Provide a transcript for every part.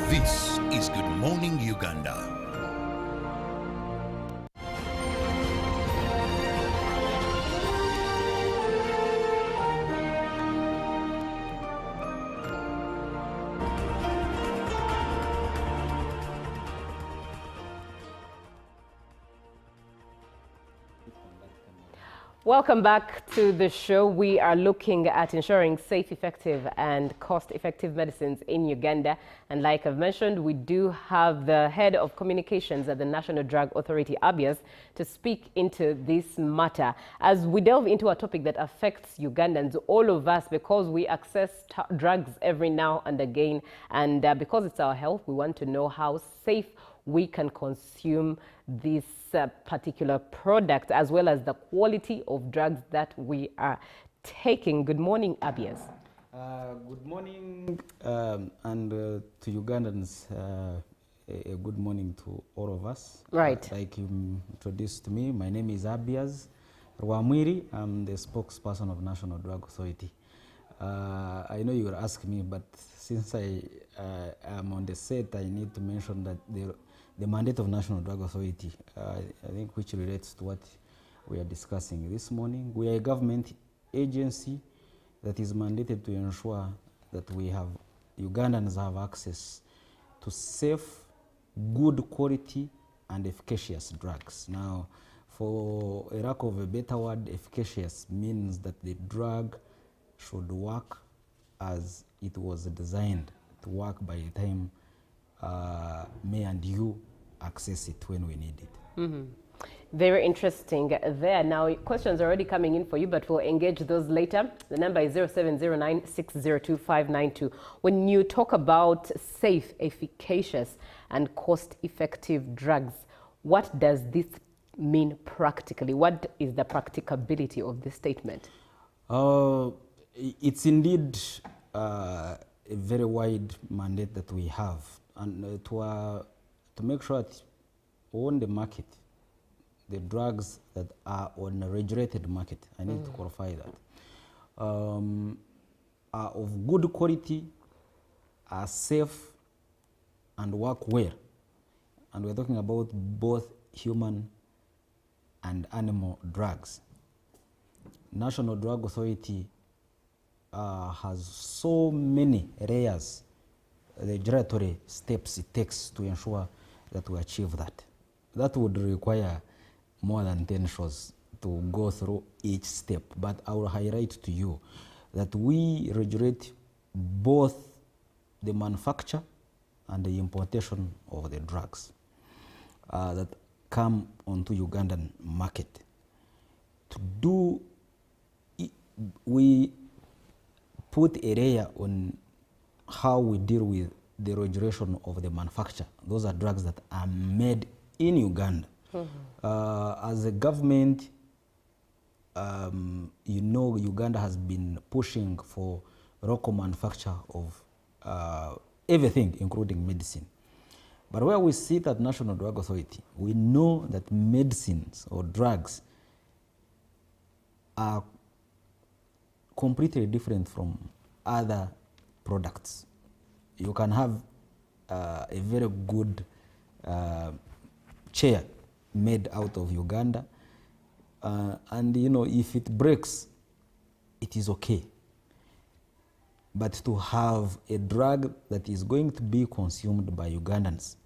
This is Good Morning Uganda. Welcome back to the show. We are looking at ensuring safe, effective and cost-effective medicines in Uganda. And like I've mentioned, we do have the head of communications at the National Drug Authority, ABIAS, to speak into this matter. As we delve into a topic that affects Ugandans, all of us, because we access drugs every now and again, and because it's our health, we want to know how safe we can consume this particular product, as well as the quality of drugs that we are taking. Good morning, Abias. Good morning, and to Ugandans, a good morning to all of us. Right. Like you introduced me, my name is Abias Rwamwiri. I'm the spokesperson of National Drug Authority. I know you were asking me, but since I am on the set, I need to mention that the mandate of National Drug Authority, I think, which relates to what we are discussing this morning. We are a government agency that is mandated to ensure that Ugandans have access to safe, good quality and efficacious drugs. Now, for a lack of a better word, efficacious means that the drug should work as it was designed to work by the time me and you access it when we need it. Mm-hmm. Very interesting there. Now, questions are already coming in for you, but we'll engage those later. The number is 0709-602-592. When you talk about safe, efficacious, and cost-effective drugs, what does this mean practically? What is the practicability of this statement? It's indeed a very wide mandate that we have, and to make sure that on the market, the drugs that are on a regulated market, I need to qualify that, are of good quality, are safe, and work well. And we're talking about both human and animal drugs. National Drug Authority has so many layers, the regulatory steps it takes to ensure that we achieve that. That would require more than 10 shows to go through each step, but I will highlight to you that we regulate both the manufacture and the importation of the drugs that come onto Ugandan market. To do, we put a layer on how we deal with the regulation of the manufacture. Those are drugs that are made in Uganda. As a government, you know, Uganda has been pushing for local manufacture of everything, including medicine. But where we sit at National Drug Authority, we know that medicines or drugs are completely different from other products. You can have a very good chair made out of Uganda, and you know, if it breaks, it is okay. But to have a drug that is going to be consumed by Ugandans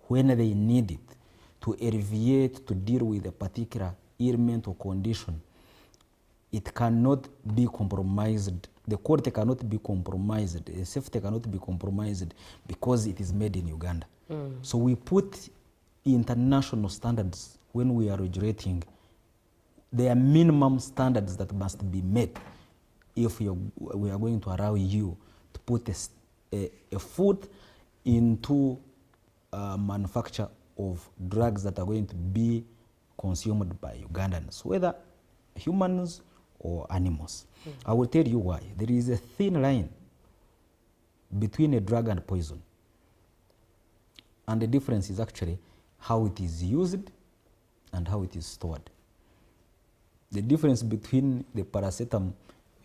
when they need it to alleviate, to deal with a particular ailment or condition, it cannot be compromised. The quality cannot be compromised. The safety cannot be compromised because it is made in Uganda. So we put international standards when we are regulating. There are minimum standards that must be met if we are going to allow you to put a foot into manufacture of drugs that are going to be consumed by Ugandans, whether humans or animals. I will tell you why. There is a thin line between a drug and poison. And the difference is actually how it is used and how it is stored. The difference between the paracetamol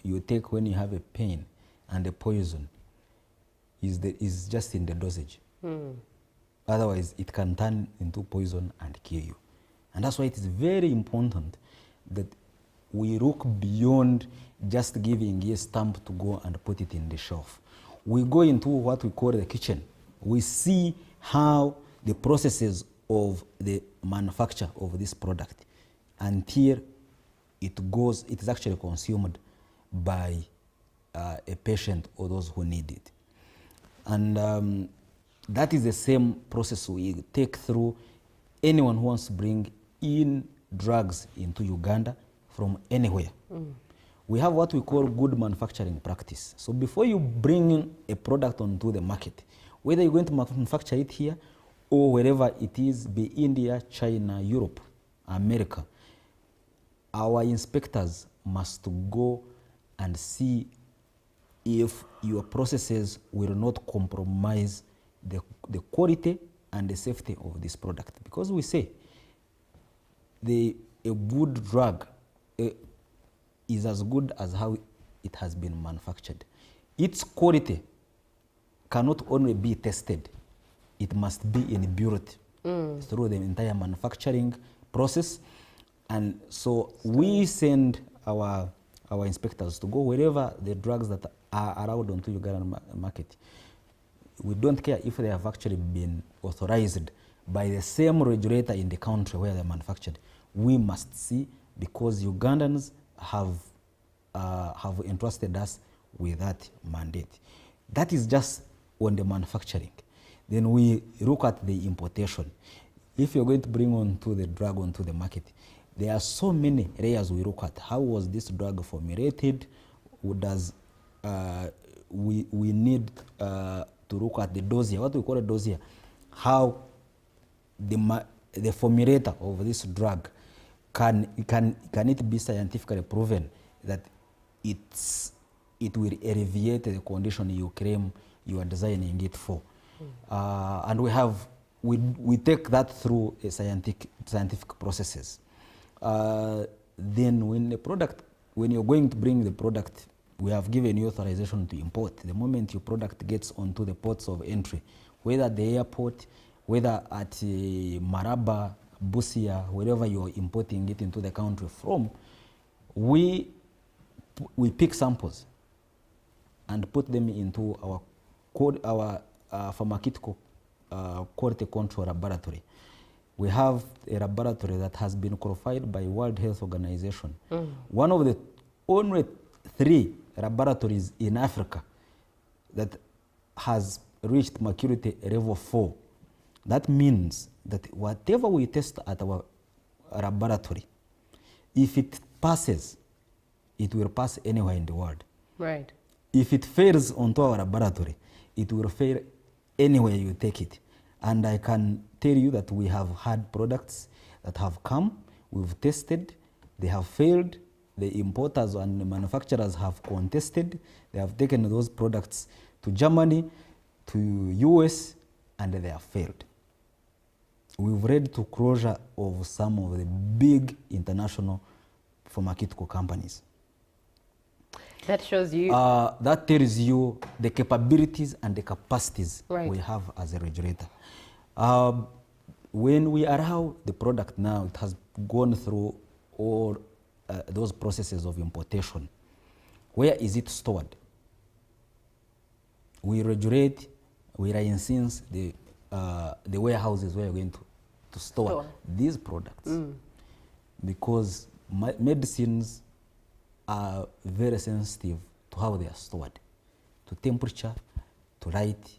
you take when you have a pain and the poison is just in the dosage. Otherwise, it can turn into poison and kill you. And that's why it is very important that we look beyond just giving a stamp to go and put it in the shelf. We go into what we call the kitchen. We see how the processes of the manufacture of this product until it is actually consumed by a patient or those who need it. And that is the same process we take through anyone who wants to bring in drugs into Uganda from anywhere. We have what we call good manufacturing practice. So before you bring a product onto the market, whether you're going to manufacture it here or wherever it is, be India, China, Europe, America, our inspectors must go and see if your processes will not compromise the quality and the safety of this product. Because we say a good drug is as good as how it has been manufactured. Its quality cannot only be tested, it must be inbuilt through the entire manufacturing process. And so we send our inspectors to go wherever the drugs that are allowed onto Ugandan market. We don't care if they have actually been authorized by the same regulator in the country where they're manufactured. We must see, because Ugandans have entrusted us with that mandate. That is just on the manufacturing. Then we look at the importation. If you're going to bring onto the drug onto the market, there are so many layers we look at. How was this drug formulated? We need to look at the dossier, what we call a dossier, how the formulator of this drug, can it be scientifically proven that it will alleviate the condition you claim you are designing it for. And we take that through a scientific processes. Then when you're going to bring the product, we have given you authorization to import. The moment your product gets onto the ports of entry, whether at the airport, whether at Maraba, Busia, wherever you're importing it into the country from, we pick samples and put them into our pharmaceutical quality control laboratory. We have a laboratory that has been qualified by World Health Organization. One of the only 3 laboratories in Africa that has reached maturity level 4. That means that whatever we test at our laboratory, if it passes, it will pass anywhere in the world. Right. If it fails onto our laboratory, it will fail anywhere you take it. And I can tell you that we have had products that have come, we've tested, they have failed, the importers and the manufacturers have contested, they have taken those products to Germany, to US, and they have failed. We've led to closure of some of the big international pharmaceutical companies. That shows you... that tells you the capabilities and the capacities we have as a regulator. When we allow the product now, it has gone through all those processes of importation. Where is it stored? We regulate, we license the warehouses where we're going to store these products. Because medicines are very sensitive to how they are stored, to temperature, to light,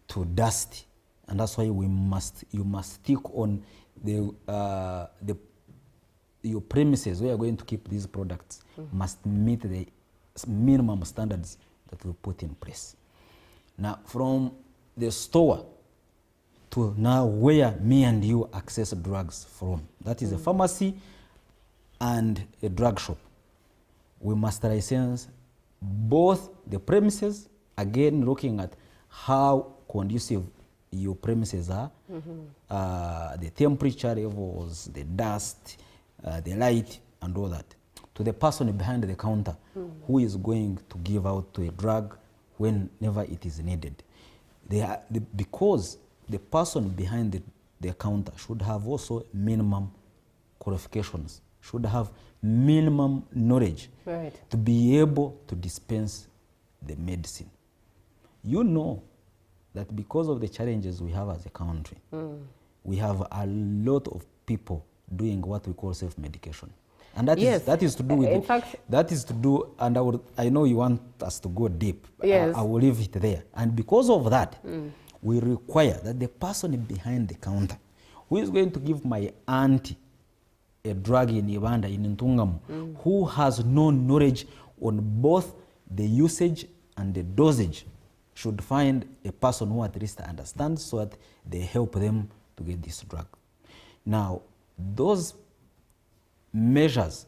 to dust, and that's why you must stick on your premises where you're going to keep these products must meet the minimum standards that we put in place. Now, from the store to now where me and you access drugs from, that is a pharmacy and a drug shop, we must license both the premises, again looking at how conducive your premises are, the temperature levels, the dust, the light, and all that, to the person behind the counter who is going to give out to a drug whenever it is needed. because the person behind the counter should have also minimum qualifications, should have minimum knowledge to be able to dispense the medicine. You know that because of the challenges we have as a country, we have a lot of people doing what we call self-medication. And that, that is to do with, in fact, that is to do, and I know you want us to go deep. Yes. I will leave it there. And because of that, we require that the person behind the counter, who is going to give my auntie a drug in Uganda, in Ntungamu, who has no knowledge on both the usage and the dosage, should find a person who at least understands, so that they help them to get this drug. Now, those measures,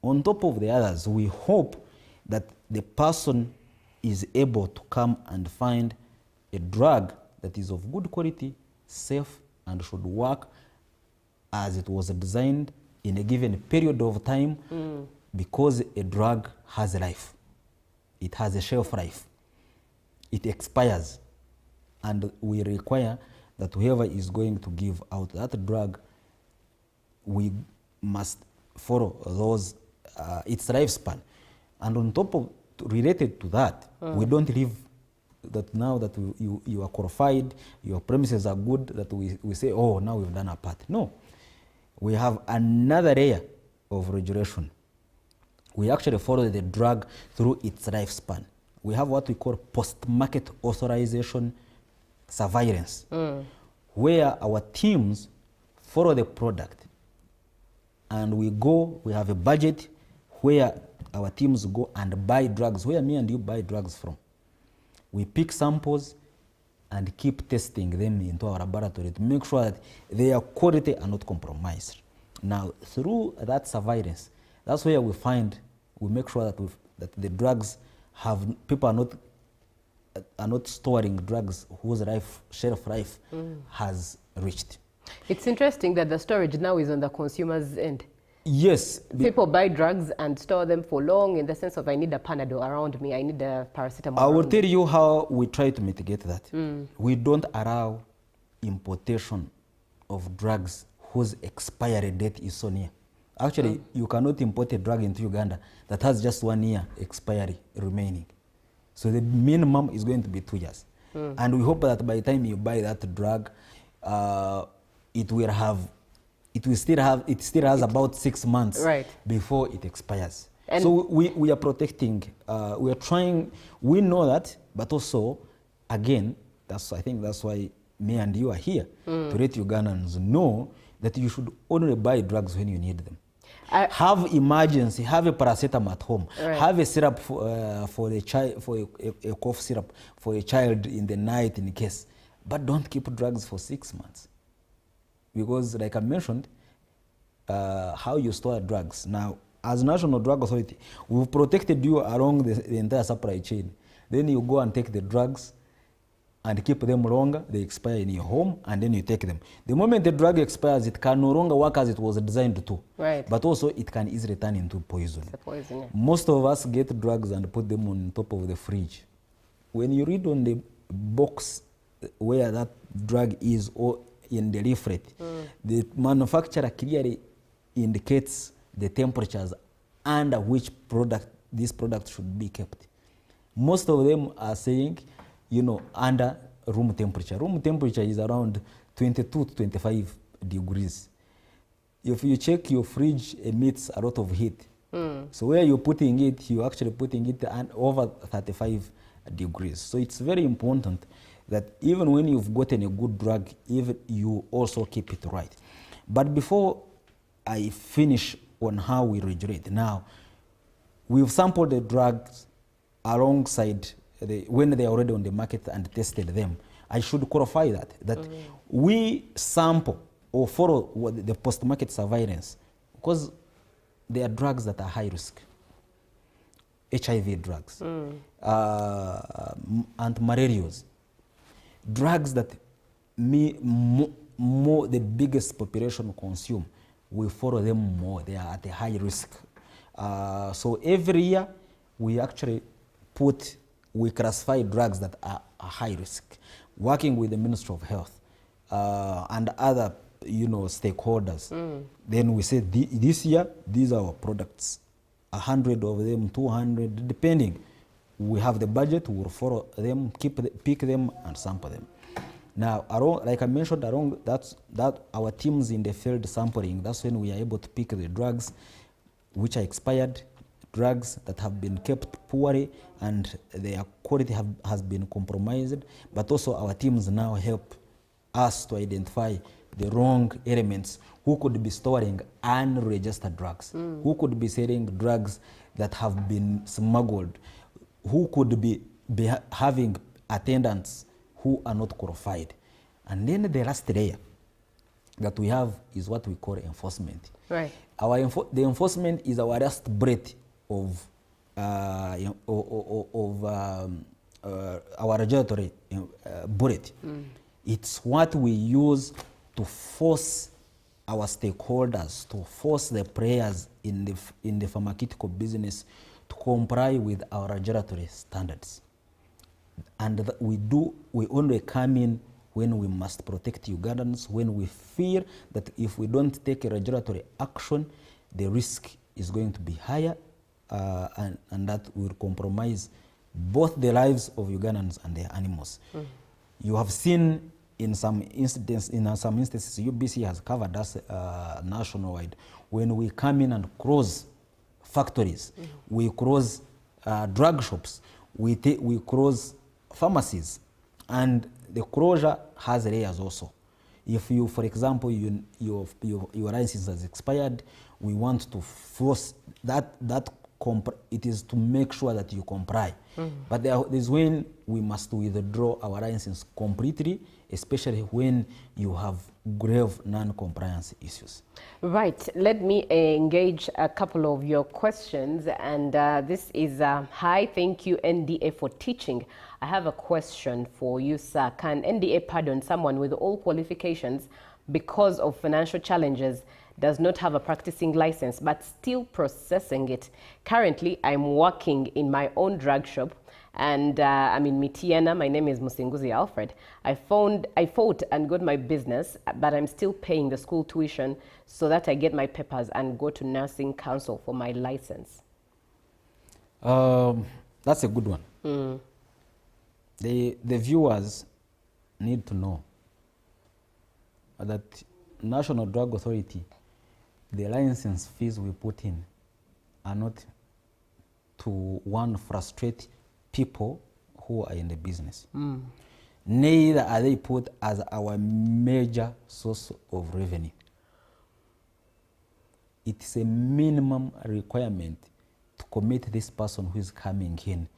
on top of the others, we hope that the person is able to come and find a drug that is of good quality, safe, and should work as it was designed in a given period of time, because a drug has a life. It has a shelf life. It expires, and we require that whoever is going to give out that drug, we must follow those its lifespan. And on top of, related to that, we don't leave that now that you are qualified, your premises are good, that we say, oh, now we've done our part. No, we have another layer of regulation. We actually follow the drug through its lifespan. We have what we call post-market authorization surveillance, where our teams follow the product, and we have a budget where our teams go and buy drugs, where me and you buy drugs from. We pick samples and keep testing them into our laboratory to make sure that their quality are not compromised. Now, through that surveillance, that's where we make sure that the drugs people are not storing drugs whose shelf life has reached. It's interesting that the storage now is on the consumer's end. Yes. People buy drugs and store them for long, in the sense of, I need a Panadol around me, I need a paracetamol. I will tell you how we try to mitigate that. We don't allow importation of drugs whose expiry date is so near. Actually, you cannot import a drug into Uganda that has just 1 year expiry remaining. So the minimum is going to be 2 years. And we hope that by the time you buy that drug, it still has about 6 months before it expires. And so we are protecting, we are trying, we know that, but also, again, I think that's why me and you are here, to let Ugandans know that you should only buy drugs when you need them. Have emergency, have a paracetamol at home, have a syrup for a child, for a cough syrup for a child in the night in case, but don't keep drugs for 6 months. Because like I mentioned, how you store drugs. Now, as National Drug Authority, we've protected you along the entire supply chain. Then you go and take the drugs and keep them longer, they expire in your home, and then you take them. The moment the drug expires, it can no longer work as it was designed to. But also, it can easily turn into poison. Most of us get drugs and put them on top of the fridge. When you read on the box where that drug is, or in the leaflet, the manufacturer clearly indicates the temperatures under which this product should be kept. Most of them are saying, under room temperature. Room temperature is around 22 to 25 degrees. If you check your fridge, emits a lot of heat. So where you're putting it, you're actually putting it over 35 degrees. So it's very important that even when you've gotten a good drug, even you also keep it right. But before I finish on how we regulate, now, we've sampled the drugs alongside when they are already on the market and tested them. I should qualify that we sample or follow the post-market surveillance, because there are drugs that are high risk. HIV drugs, anti-malarials, drugs that the biggest population consume, we follow them more. They are at a high risk. So every year we actually we classify drugs that are a high risk. Working with the Ministry of Health and other, stakeholders, then we say this year, these are our products. 100 of them, 200, depending. We have the budget, we'll follow them, pick them, and sample them. Now, like I mentioned, that our teams in the field sampling, that's when we are able to pick the drugs which are expired, drugs that have been kept poorly and their quality has been compromised, but also our teams now help us to identify the wrong elements, who could be storing unregistered drugs, who could be selling drugs that have been smuggled, who could be having attendants who are not qualified. And then the last layer that we have is what we call enforcement. Right. The enforcement is our last breath of our regulatory bullet. It's what we use to force our stakeholders, to force the players in the pharmaceutical business to comply with our regulatory standards. And we only come in when we must protect Ugandans, when we fear that if we don't take a regulatory action, the risk is going to be higher, and that will compromise both the lives of Ugandans and their animals. You have seen in some instances, UBC has covered us nationwide. When we come in and close factories, we close drug shops, we close pharmacies, and the closure has layers also. If you, for example, your license has expired, we want to force it is to make sure that you comply. But there is when we must withdraw our license completely, especially when you have grave non-compliance issues. Right. Let me engage a couple of your questions. And this is, hi, thank you, NDA, for teaching. I have a question for you, sir. Can NDA pardon someone with all qualifications because of financial challenges, does not have a practicing license, but still processing it? Currently, I'm working in my own drug shop, and I'm in Mitiana. My name is Musinguzi Alfred. I fought and got my business, but I'm still paying the school tuition so that I get my papers and go to nursing council for my license. That's a good one. The viewers need to know that National Drug Authority, the license fees we put in are not to frustrate people who are in the business. Neither are they put as our major source of revenue. It's a minimum requirement to commit this person who is coming in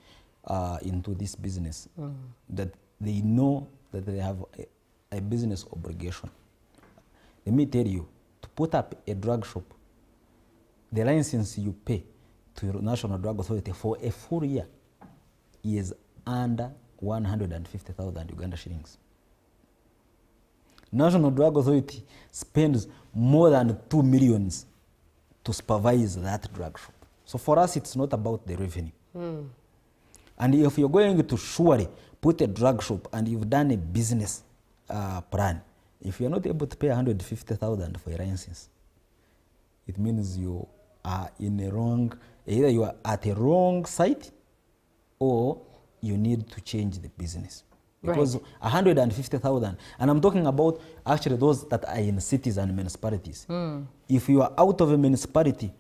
into this business, that they know that they have a business obligation. Let me tell you, to put up a drug shop, the license you pay to your National Drug Authority for a full year is under 150,000 Uganda shillings. National Drug Authority spends more than 2 million to supervise that drug shop. So for us, it's not about the revenue. And if you're going to surely put a drug shop and you've done a business plan, if you're not able to pay 150,000 for a license, it means you are in a wrong, either you are at a wrong site or you need to change the business. Because 150,000, and I'm talking about actually those that are in cities and municipalities. If you are out of a municipality,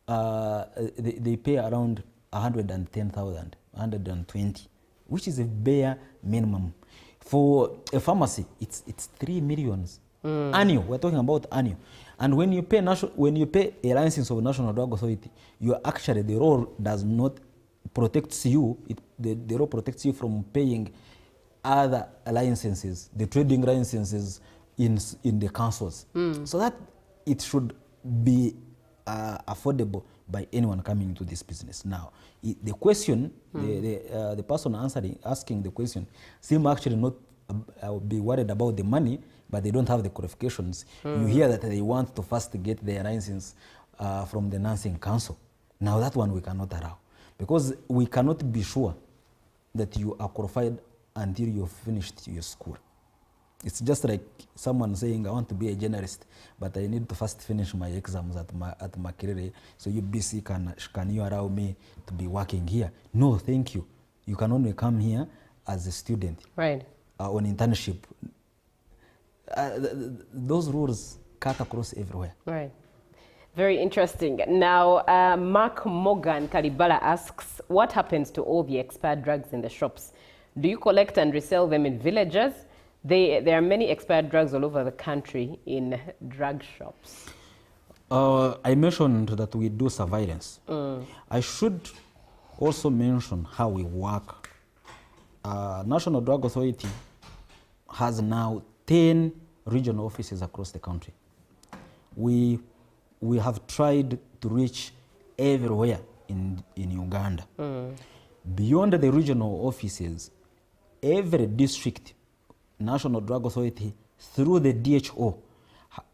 they pay around 110,000, 120, which is a bare minimum. For a pharmacy, it's 3 million annual. We're talking about annual. And when you pay a license of National Drug Authority, you actually, the law does not protect you. The law protects you from paying other licenses, the trading licenses in the councils, so that it should be affordable by anyone coming into this business. Now, the question, the person asking the question, seem actually not be worried about the money, but they don't have the qualifications. You hear that they want to first get their license from the nursing council. Now, that one we cannot allow, because we cannot be sure that you are qualified until you've finished your school. It's just like someone saying, I want to be a journalist, but I need to first finish my exams at Makerere. So UBC, can you allow me to be working here? No, thank you. You can only come here as a student. Right. On internship. Those rules cut across everywhere. Right. Very interesting. Now, Mark Morgan Kalibala asks, what happens to all the expired drugs in the shops? Do you collect and resell them in villages? There are many expired drugs all over the country in drug shops. I mentioned that we do surveillance. I should also mention how we work. National Drug Authority has now 10 regional offices across the country. We have tried to reach everywhere in Uganda. Beyond the regional offices, every district, National Drug Authority, through the DHO,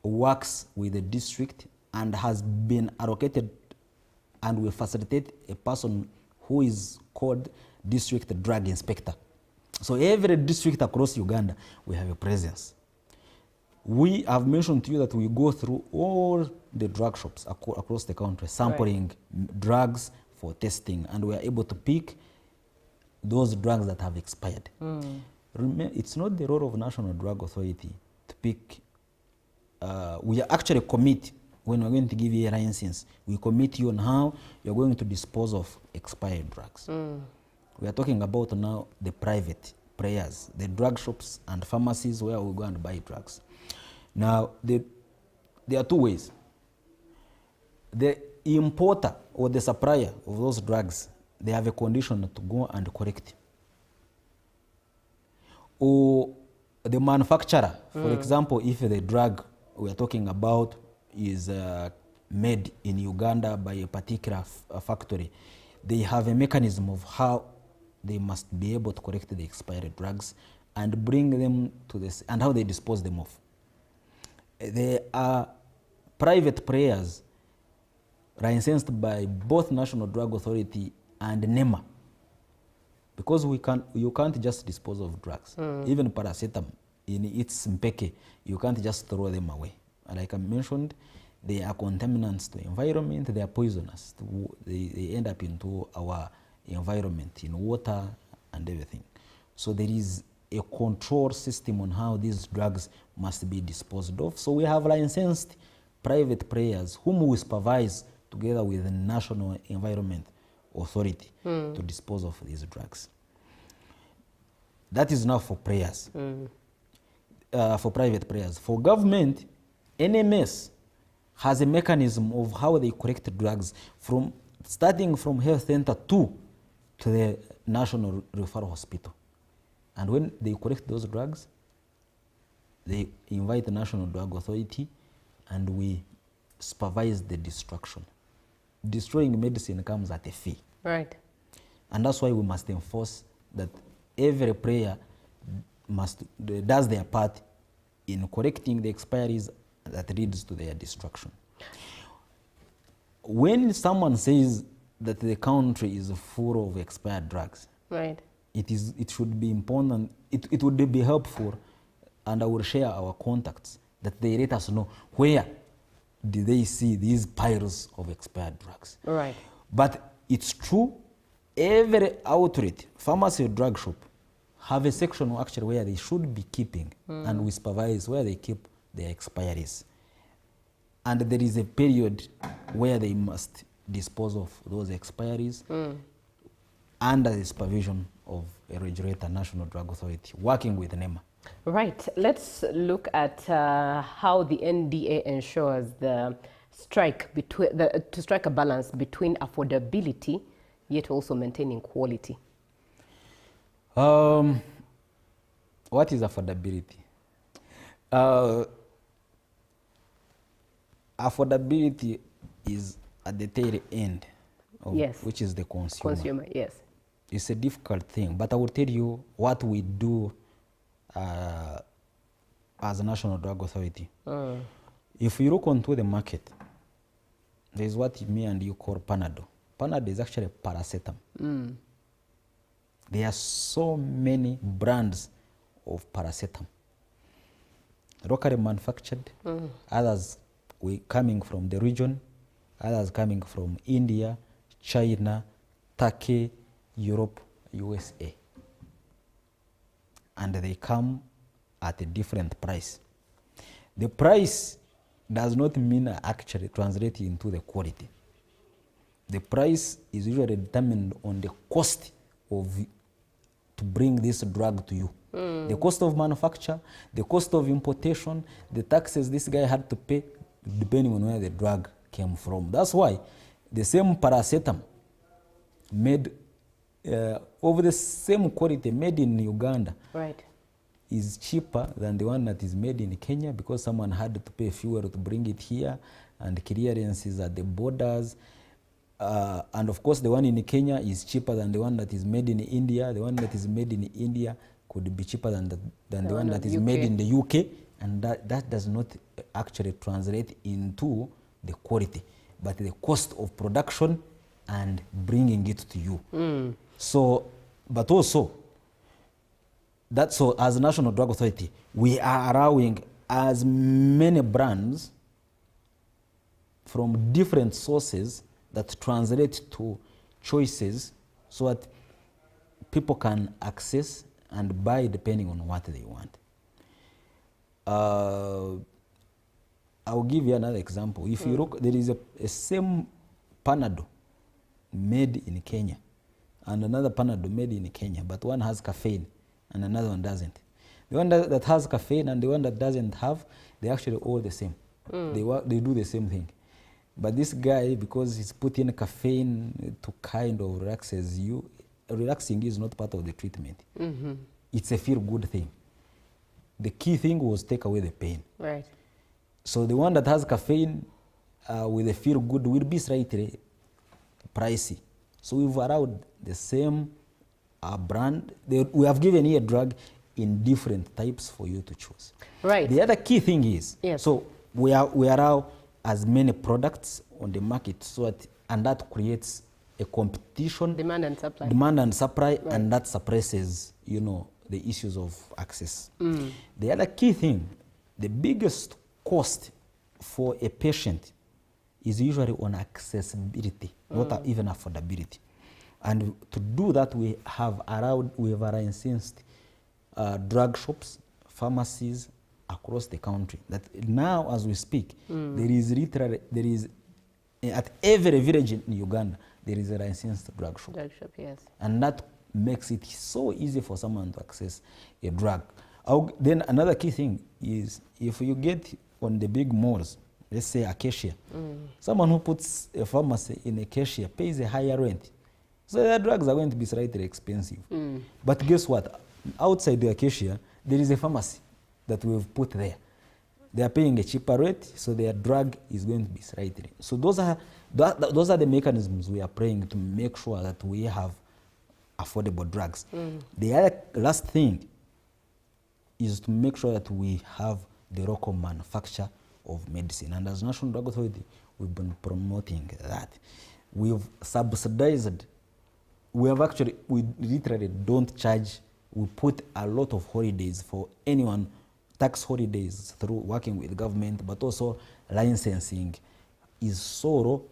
works with the district and has been allocated, and we facilitate a person who is called District Drug Inspector. So every district across Uganda, we have a presence. We have mentioned to you that we go through all the drug shops across the country, sampling drugs for testing, and we are able to pick those drugs that have expired. It's not the role of National Drug Authority to pick. We actually commit, when we're going to give you a license, we commit you on how you're going to dispose of expired drugs. We are talking about now the private players, the drug shops and pharmacies where we go and buy drugs. Now, there are two ways. The importer or the supplier of those drugs, they have a condition to go and collect. Or the manufacturer, for example, if the drug we are talking about is made in Uganda by a particular factory, they have a mechanism of how they must be able to collect the expired drugs and bring them to this, and how they dispose them off. There are private players licensed by both National Drug Authority and NEMA, because you can't just dispose of drugs. Even paracetamol in its mpeke, you can't just throw them away. Like I mentioned, they are contaminants to the environment, they are poisonous. They end up into our environment, in water and everything. So there is a control system on how these drugs must be disposed of. So we have licensed private players whom we supervise together with the National Environment Authority to dispose of these drugs. That is now for players, for private players. For government, NMS has a mechanism of how they collect drugs, starting from health center to the National Referral Hospital. And when they collect those drugs, they invite the National Drug Authority and we supervise the destruction. Destroying medicine comes at a fee. Right. And that's why we must enforce that every player does their part in correcting the expiries that leads to their destruction. When someone says that the country is full of expired drugs, right, it should be important, it would be helpful, and I will share our contacts, that they let us know where did they see these piles of expired drugs. Right. But it's true, every outlet, pharmacy or drug shop, have a section actually where they should be keeping, and we supervise where they keep their expiries. And there is a period where they must dispose of those expiries under the supervision of a regulator, National Drug Authority, working with NEMA. Right. Let's look at how the NDA ensures to strike a balance between affordability yet also maintaining quality. What is affordability? Affordability is at the tail end of which is the consumer. Consumer, yes. It's a difficult thing, but I will tell you what we do as a National Drug Authority. If you look onto the market, there is what me and you call Panado. Panado is actually paracetamol. There are so many brands of paracetamol, locally manufactured, others coming from the region, others coming from India, China, Turkey, Europe, USA. And they come at a different price. The price does not mean actually translate into the quality. The price is usually determined on the cost of to bring this drug to you. The cost of manufacture, the cost of importation, the taxes this guy had to pay depending on where the drug came from. That's why the same paracetamol made over the same quality made in Uganda is cheaper than the one that is made in Kenya, because someone had to pay fuel to bring it here and clearances at the borders. And of course, the one in Kenya is cheaper than the one that is made in India. The one that is made in India could be cheaper than the one that is made in the UK. And that does not actually translate into the quality, but the cost of production and bringing it to you. So, but also, so as a National Drug Authority, we are allowing as many brands from different sources that translate to choices so that people can access and buy depending on what they want. I'll give you another example. If you look, there is a same Panadol made in Kenya and another Panadol made in Kenya, but one has caffeine and another one doesn't. The one that has caffeine and the one that doesn't have, they're actually all the same. They do the same thing. But this guy, because he's put in caffeine to kind of relaxes you, relaxing is not part of the treatment. It's a feel-good thing. The key thing was take away the pain. Right. So the one that has caffeine with a feel-good will be slightly pricey. So we've allowed the same brand. We have given you a drug in different types for you to choose. Right. The other key thing is, yes, so we allow as many products on the market, so that, and that creates a competition, demand and supply, right, and that suppresses, the issues of access. The other key thing, the biggest cost for a patient is usually on accessibility, not even affordability. And to do that, we have licensed drug shops, pharmacies across the country. That now, as we speak, there is at every village in Uganda, there is a licensed drug shop. Drug shop, yes. And that makes it so easy for someone to access a drug. Then another key thing is, if you get on the big malls, let's say Acacia, someone who puts a pharmacy in Acacia pays a higher rent. So their drugs are going to be slightly expensive. But guess what? Outside the Acacia, there is a pharmacy that we've put there. They are paying a cheaper rate, so their drug is going to be slightly. So those are the mechanisms we are praying to make sure that we have affordable drugs. The other last thing is to make sure that we have the local manufacture of medicine. And as National Drug Authority, we've been promoting that. We've subsidized. We literally don't charge. We put a lot of holidays for anyone, tax holidays through working with government, but also licensing is so low,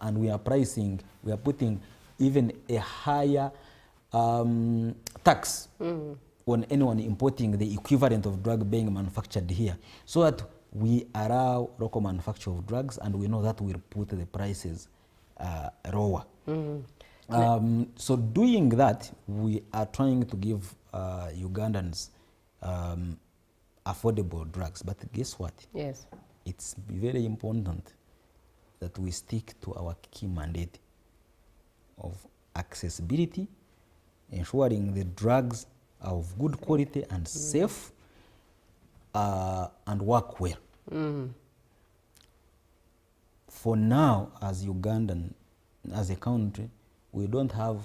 and we are putting even a higher tax on anyone importing the equivalent of drug being manufactured here, so that we allow local manufacture of drugs, and we know that will put the prices lower. So doing that, we are trying to give Ugandans affordable drugs. But guess what? Yes. It's very important that we stick to our key mandate of accessibility, ensuring the drugs are of good quality and safe, and work well. For now, as Ugandan, as a country, we don't have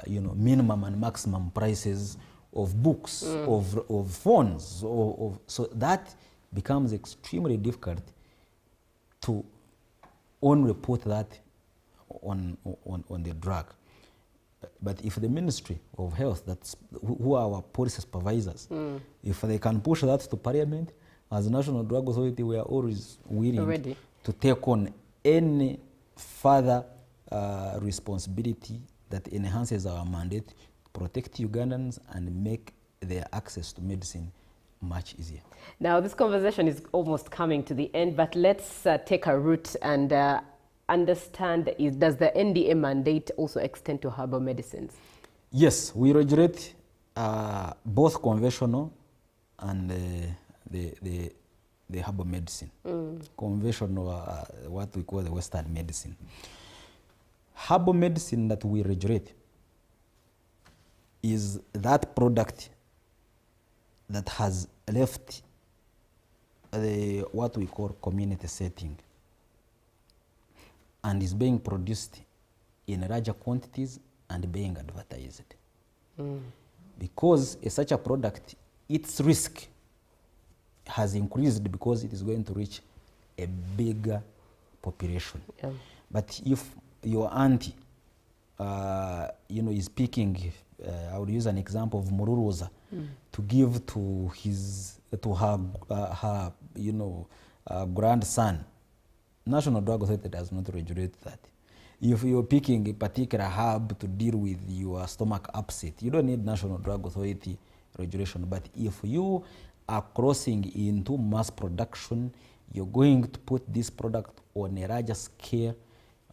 minimum and maximum prices of books, of phones, so that becomes extremely difficult to report that on the drug. But if the Ministry of Health, that's who are our policy supervisors, if they can push that to Parliament, as National Drug Authority, we are always willing to take on any further responsibility that enhances our mandate, protect Ugandans and make their access to medicine much easier. Now, this conversation is almost coming to the end, but let's take a route and understand, does the NDA mandate also extend to herbal medicines? Yes, we regulate both conventional and the herbal medicine. Conventional, what we call the Western medicine. Herbal medicine that we regulate is that product that has left what we call community setting and is being produced in larger quantities and being advertised. Because such a product, its risk has increased because it is going to reach a bigger population. But if your auntie, is picking, I would use an example of Mururuza, to give to her grandson, National Drug Authority does not regulate that. If you're picking a particular herb to deal with your stomach upset, you don't need National Drug Authority regulation. But if you are crossing into mass production, you're going to put this product on a larger scale,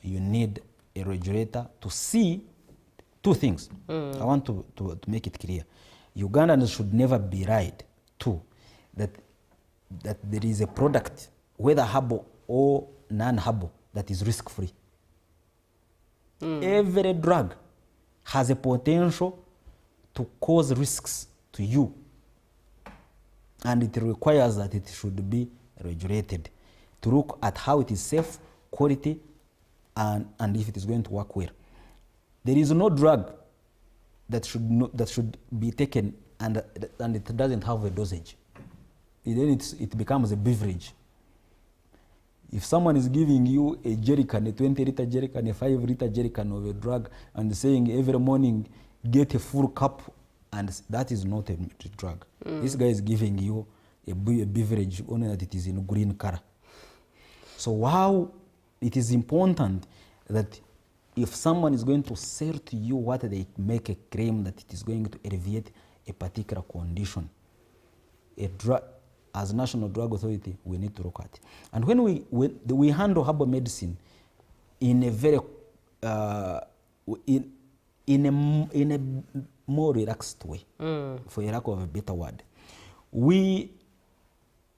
you need a regulator to see two things. I want to make it clear. Ugandans should never be lied to that there is a product, whether herbal or non-herbal, that is risk-free. Every drug has a potential to cause risks to you, and it requires that it should be regulated to look at how it is safe, quality, and if it is going to work well. There is no drug that should be taken and it doesn't have a dosage. Then it becomes a beverage. If someone is giving you a jerrycan, a 20-liter jerrycan, a 5-liter jerrycan of a drug, and saying every morning get a full cup, and that is not a drug. This guy is giving you a beverage, only that it is in green color. So wow, it is important that if someone is going to sell to you what they make a claim that it is going to alleviate a particular condition, as National Drug Authority, we need to look at it. And when we handle herbal medicine in a very in a more relaxed way, for a lack of a better word, we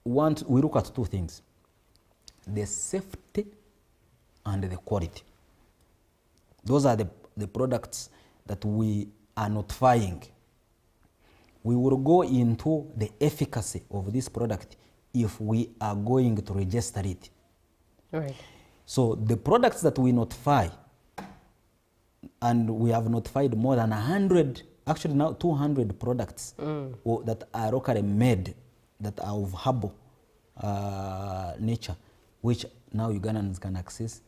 look at two things: the safety and the quality. Those are the products that we are notifying. We will go into the efficacy of this product if we are going to register it. Right. So the products that we notify, and we have notified more than 100, actually now 200 products that are locally made, that are of herbal nature, which now Ugandans can access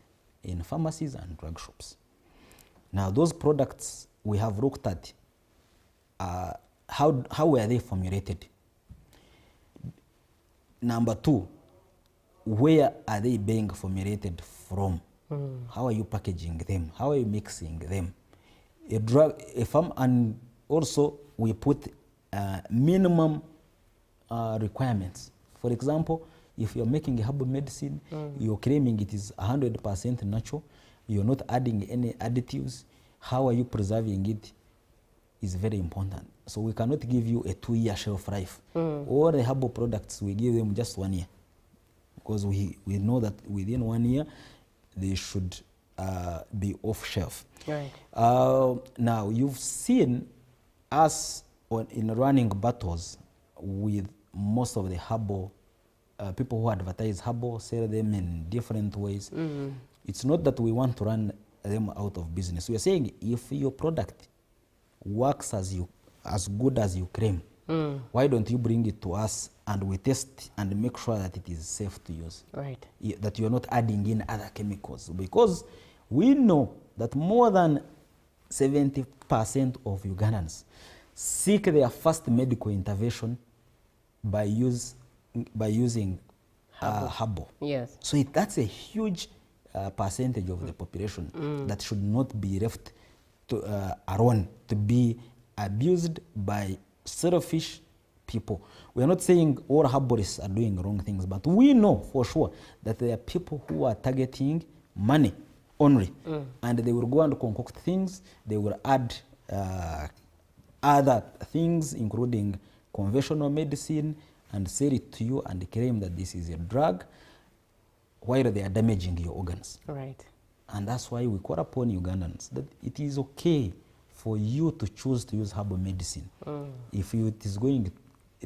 in pharmacies and drug shops. Now those products we have looked at, how were they formulated? Number two, where are they being formulated from? How are you packaging them? How are you mixing them? And also we put minimum requirements. For example, if you're making a herbal medicine, you're claiming it is 100% natural, you're not adding any additives, how are you preserving it is very important. So we cannot give you a 2-year shelf life. All the herbal products, we give them just 1 year, because we know that within 1 year they should be off shelf. Right. Now you've seen us in running battles with most of the herbal people who advertise herbal, sell them in different ways. It's not that we want to run them out of business. We are saying if your product works as good as you claim, why don't you bring it to us and we test and make sure that it is safe to use? Right. That you're not adding in other chemicals, because we know that more than 70% of Ugandans seek their first medical intervention by using herbal. Yes. So that's a huge percentage of the population that should not be left to, alone to be abused by selfish people. We are not saying all herbalists are doing wrong things, but we know for sure that there are people who are targeting money only, and they will go and concoct things. They will add other things, including conventional medicine, and sell it to you and claim that this is a drug, while they are damaging your organs. Right. And that's why we call upon Ugandans that it is okay for you to choose to use herbal medicine. If it is going,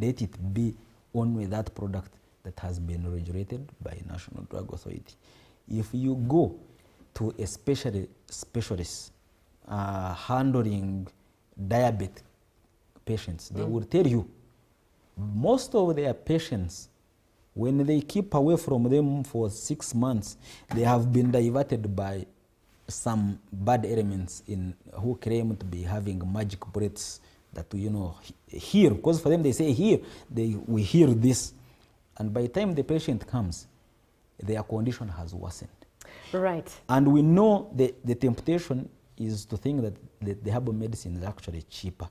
let it be only that product that has been regulated by National Drug Authority. If you go to a specialist handling diabetic patients, they will tell you most of their patients, when they keep away from them for 6 months, they have been diverted by some bad elements in who claim to be having magic bullets that heal. Because for them they say here, we heal this, and by the time the patient comes, their condition has worsened. Right. And we know the temptation is to think that the herbal medicine is actually cheaper.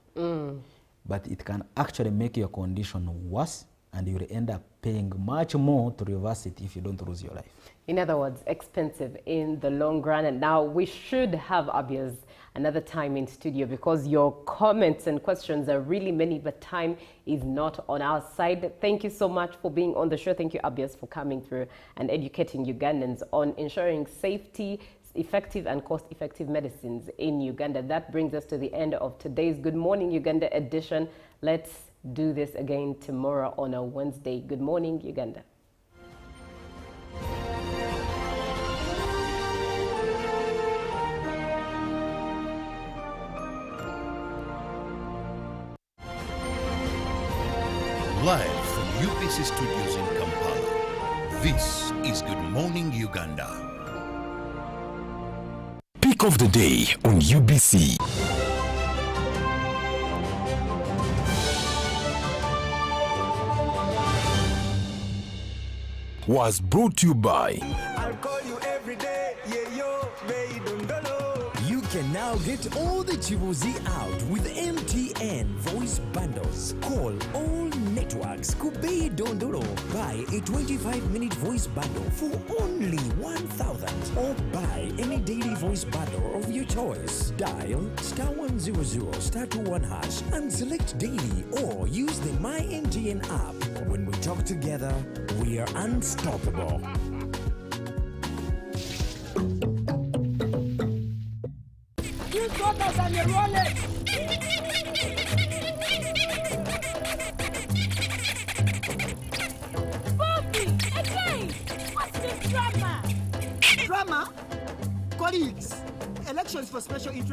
But it can actually make your condition worse, and you'll end up paying much more to reverse it if you don't lose your life. In other words, expensive in the long run. And now we should have Abias another time in studio, because your comments and questions are really many, but time is not on our side. Thank you so much for being on the show. Thank you, Abias, for coming through and educating Ugandans on ensuring safety, effective and cost-effective medicines in Uganda. That brings us to the end of today's Good Morning Uganda edition. Let's do this again tomorrow on a Wednesday. Good morning, Uganda. Live from UBC Studios in Kampala, this is Good Morning Uganda. Pick of the day on UBC. Was brought to you by I'll call you every day, yeah, yo, baby, don't. You can now get all the Chibuzi out with MTN voice bundles. Call all networks. Kubei Dondoro. Buy a 25-minute voice bundle for only 1,000, or buy any daily voice bundle of your choice. Dial *100 *21 hash and select daily, or use the My MTN app. When we talk together, we are unstoppable. You focus on your wallet. Bobby, again! What's the drama? Drama, colleagues, elections for special interest.